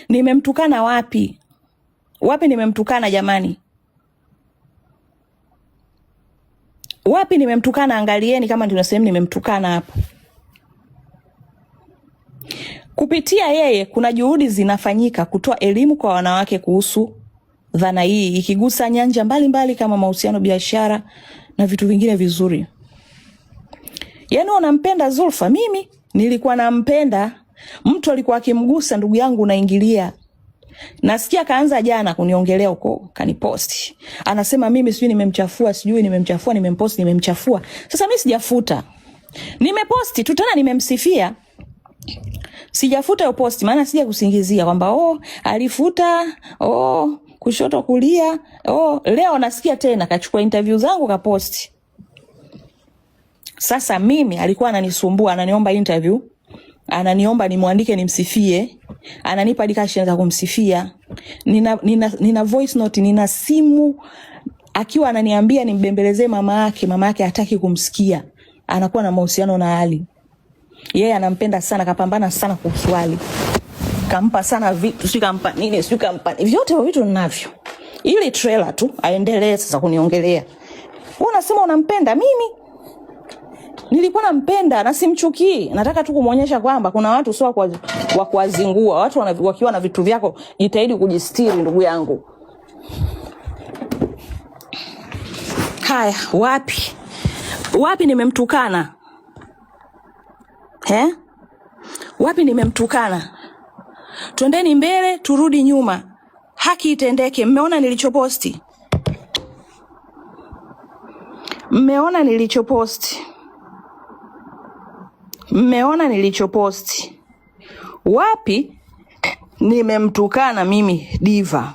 Nimemtukana wapi? Wapi nimemtukana jamani? Wapi nimemtukana? Angalieni kama ndio sehemu nimemtukana hapo. Kupitia yeye kuna juhudi zinafanyika kutoa elimu kwa wanawake kuhusu dhana hii, ikigusa nyanja mbalimbali kama mahusiano, biashara na vitu vingine vizuri. Yaani unampenda Zulfa? Mimi nilikuwa nampenda. Mtu alikuwa akimgusa ndugu yangu naingilia. Nasikia kaanza jana kuniongelea huko, kaniposti. Anasema mimi sijui nimemchafua, sijui nimemchafua, nimemposti, nimemchafua. Sasa mimi sijafuta. Nimeposti tu tena nimemsifia. Sijafuta hiyo posti maana sija kusingizia kwamba alifuta, kushoto kulia. Leo nasikia tena kachukua interview zangu kaposti. Sasa mimi alikuwa ananisumbua, ananiomba interview, ananiomba nimwandike nimsifie, ananipa dikashen za kumsifia. Nina voice note, nina simu akiwa ananiambia nimbembelezee mama yake hataki kumsikia. Anakuwa na mahusiano na Ali. Yeye anampenda sana, kapambana sana kuhusu Ali. Kampa sana vitu, sio kampa nini, sio kampa. Vyote vitu ninavyo. Ile trailer tu aendelee sasa kuniongelea. Wewe unasema unampenda mimi? Nilikuwa nampenda na simchukii. Nataka tu kumuonyesha kwamba kuna watu sio wa kuazingua. Watu wakiwa na vitu vyako jitahidi kujistiri ndugu yangu. Haya, wapi nimemtukana? Wapi nimemtukana? Twendeni mbele, turudi nyuma. Haki itendeke. Mmeona nilichoposti? Mmeona nilichoposti? Wapi nimemtukana mimi Diva?